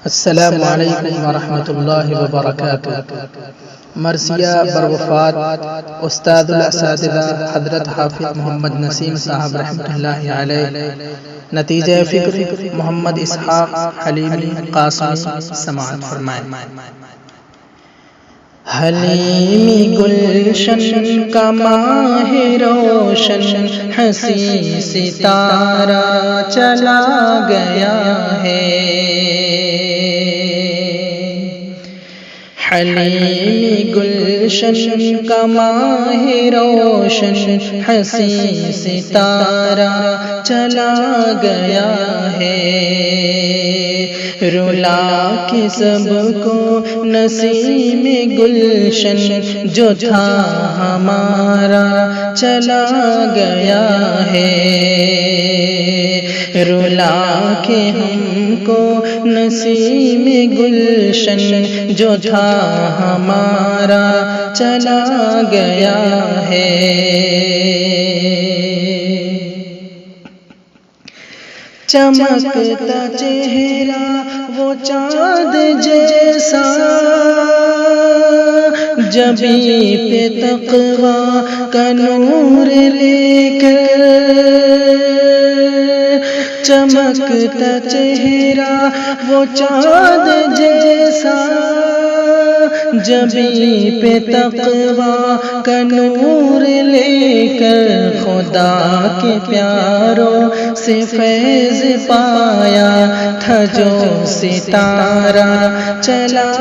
السلام علیکم ورحمۃ اللہ وبرکاتہ۔ مرثیہ بروفات استاد الاساتذہ حضرت حافظ محمد نسیم صاحب رحمۃ اللہ علیہ، نتیجہ فکر محمد اسحاق حلیمی قاسمی، سماعت فرمائیں۔ حلیمی گلشن کا ماہ روشن حسین ستارہ چلا گیا ہے، حلیمی گلشن کا ماہ روشن حسین ستارہ چلا گیا ہے، رلا کے سب کو نسیم گلشن جو تھا ہمارا چلا گیا ہے، رلا کے ہم کو نسیم گلشن جو تھا ہمارا چلا گیا ہے، چمکتا چہرہ وہ چاند جیسا، جبیں پہ تقویٰ کا نور لے کر، چمکتا چہرہ وہ چاند جیسا، جبیں پہ تقویٰ کا نور لے کر، خدا کے پیاروں سے فیض پایا تھا جو ستارہ چلا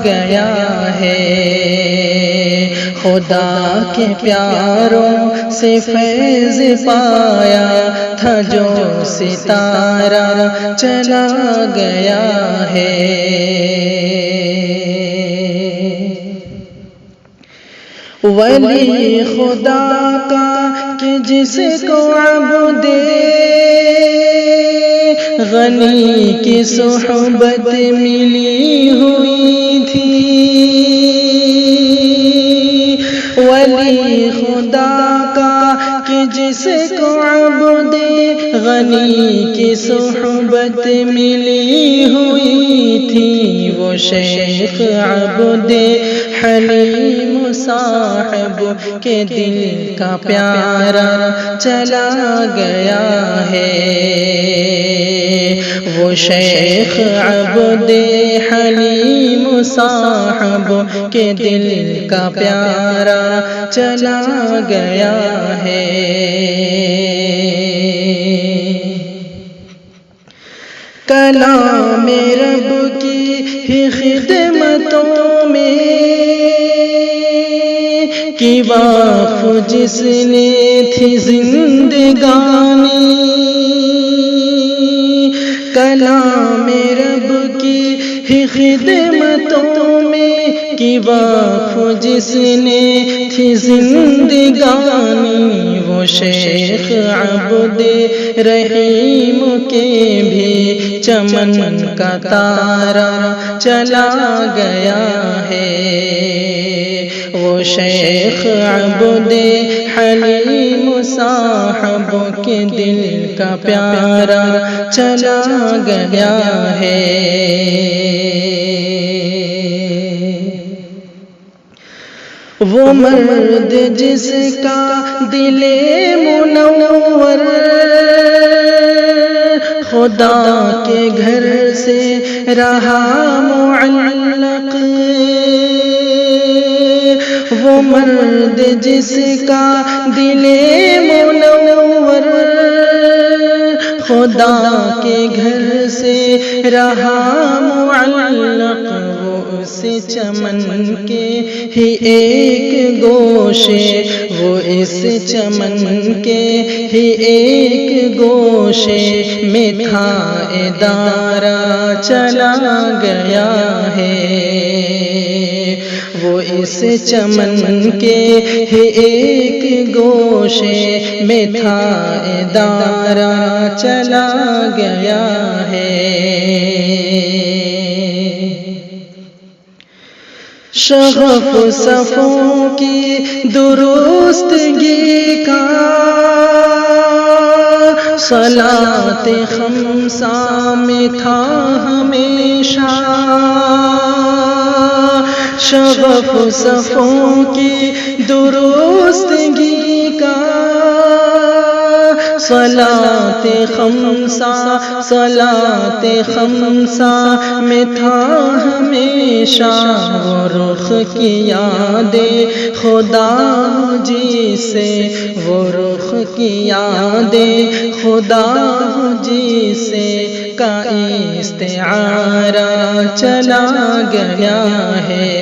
گیا ہے، خدا کے پیاروں سے فیض پایا تھا جو ستارہ چلا گیا ہے، ولی خدا کا کہ جس کو عبد غنی کی صحبت ملی ہوئی تھی، ولی خدا کا کہ جس کو عبد غنی کی صحبت ملی ہوئی تھی، وہ شیخ عبد حلیم صاحب کے دل کا پیارا چلا گیا ہے، وہ شیخ عبد حلیم صاحب کے دل کا پیارا چلا گیا ہے، کلام رب کی ہی خدمتوں میں کی واقف جس نے تھی زندگانی، کلام رب کی ہی خدمتوں میں کی واقف جس نے تھی زندگانی، وہ شیخ عبد رحیم کے بھی چمن کا تارا چلا گیا ہے، وہ شیخ عبد حلیم صاحب کے دل کا پیارا چلا گیا ہے، وہ مرد جس کا دل منور خدا کے گھر سے رہا معلق، وہ مرد جس کا دل منور خدا کے گھر سے رہا معلق، وہ اس چمن کے ہی ایک گوشے، وہ اس چمن کے ہی ایک گوشے میں تھا ادارہ چلا گیا ہے، وہ اس چمن کے ہی ایک گوشے میں تھا ادارہ چلا گیا ہے، شغف صفوں کی درستگی کا صلاۃ خمسہ میں تھا ہمیشہ، شغف صفوں کی درستگی کا، صلاۃ خمسہ میں تھا ہمیشہ وہ رخ کی یاد خدا جسے، وہ رخ کی یاد خدا جسے کا استعارہ چلا گیا ہے،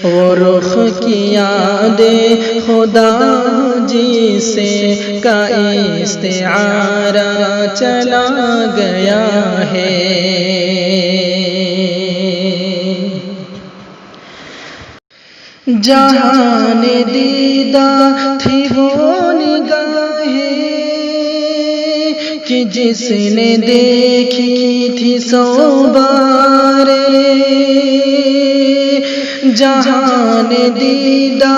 وہ رخ کی یاد خدا جسے کا استعارہ چلا گیا ہے۔ جہان دیدہ تھی وہ نگاہیں کہ جس نے دیکھی تھی سو بار، جہان دیدہ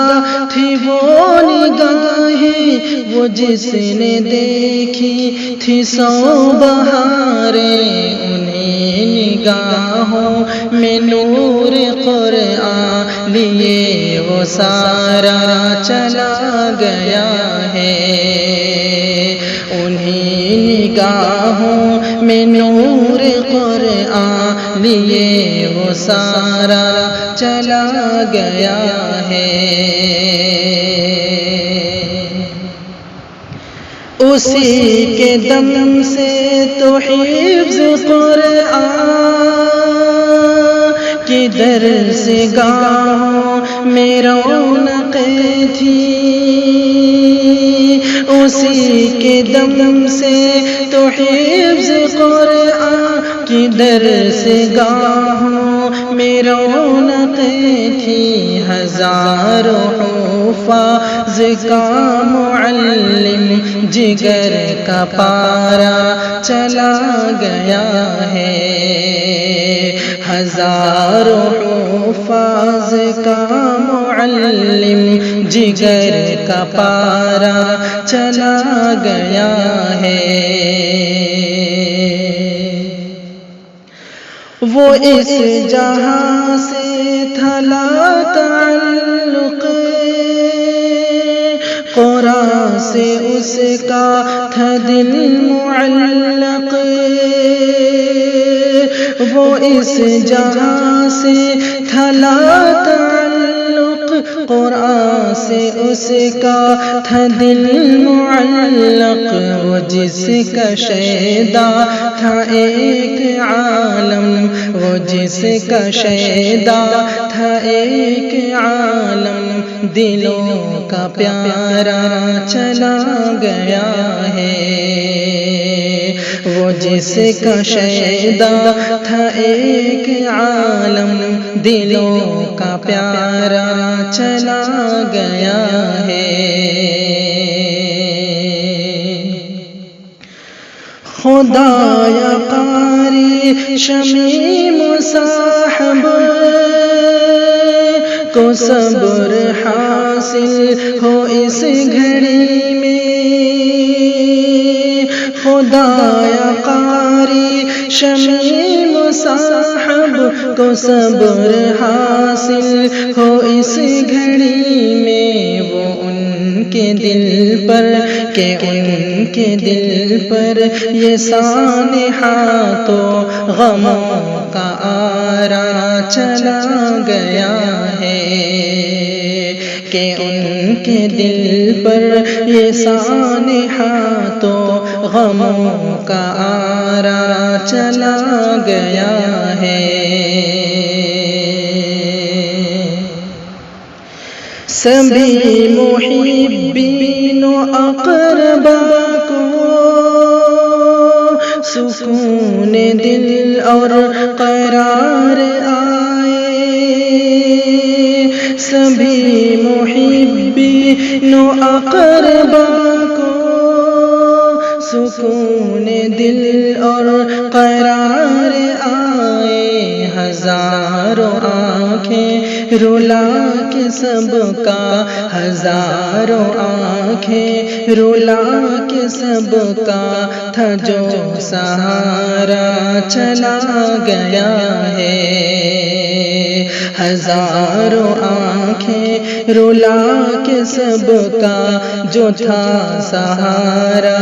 تھی وہ نگاہیں وہ جس نے دیکھی تھی سو بہاریں، انہیں نگاہوں میں نور قرآن لیے وہ سارا چلا گیا ہے، انہیں نگاہوں میں نور قرآن لیے وہ سارا چلا گیا ہے۔ اسی کے دم سے تو حفظ قرآن کی درس گاہوں میں رونقیں تھی، اسی کے دم سے تو حفظ قرآن کی درس گاہوں میں رونقیں تھی، ہزاروں حفاظ کا معلم جگر کا پارا چلا گیا ہے، ہزاروں حفاظ کا معلم جگر کا پارا چلا گیا ہے۔ وہ اس جہاں سے تھا لا تعلق، قرآن سے اس کا تھا دل معلق، وہ اس جہاں سے تھا لا تعلق، قرآن سے اس کا تھا دل معلق، وہ جس کا شیدا تھا ایک عالم، وہ جس کا شیدا تھا ایک عالم، دلوں کا پیارا چلا گیا ہے، وہ جس کا شیدا تھا ایک عالم، دلوں کا پیارا چلا گیا ہے۔ خدایا قاری شمیم صاحب کو صبر حاصل ہو اس گھڑی میں، خدایا قاری شمیم صاحب کو صبر حاصل ہو اس گھڑی میں، وہ ان کے دل پر کہ ان کے دل پر یہ سانحہ تو غموں کا آرا چلا گیا ہے، کہ ان کے دل پر یہ سانحہ تو غموں کا آرا چلا گیا ہے۔ سبھی محبین و اقربا کو سکون دل اور قرار آئے، سبھی محبین و اقربا کو سکون دل اور قرار آئے، ہزاروں آنکھیں رلا کے سب کا، ہزاروں آنکھیں رلا کے سب کا تھا جو سہارا چلا گیا ہے، ہزاروں آنکھیں رلا کے سب کا جو تھا سہارا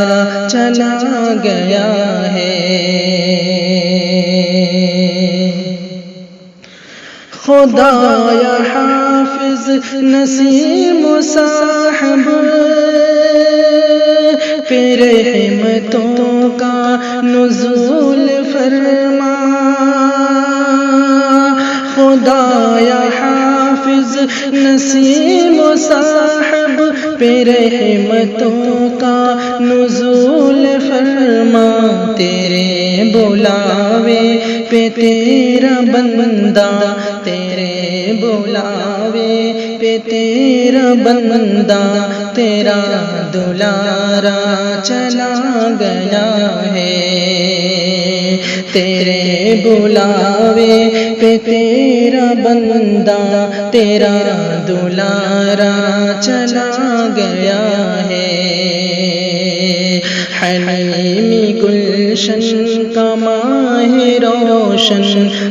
چلا گیا ہے۔ خدایا حافظ نسیم صاحب پہ رحمتوں کا نزول فرما، خدایا حافظ نسیم صاحب پہ رحمتوں کا نزول فرما، تیرے بلاوے پہ تیرا بندہ، تیرے بلاوے پہ تیرا بندہ، تیرا دلارا چلا گیا ہے۔ تیرے بلاوے پہ تیرا بندہ، تیرا دلارا چلا گیا ہے۔ حلیمی گلشن کا ماہ روشن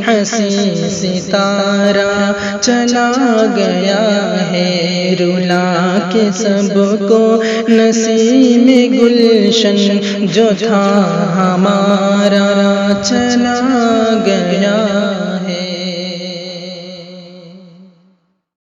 حسین ستارہ چلا گیا ہے، رلا کے سب کو نسیم گلشن جو تھا ہمارا چلا گیا ہے۔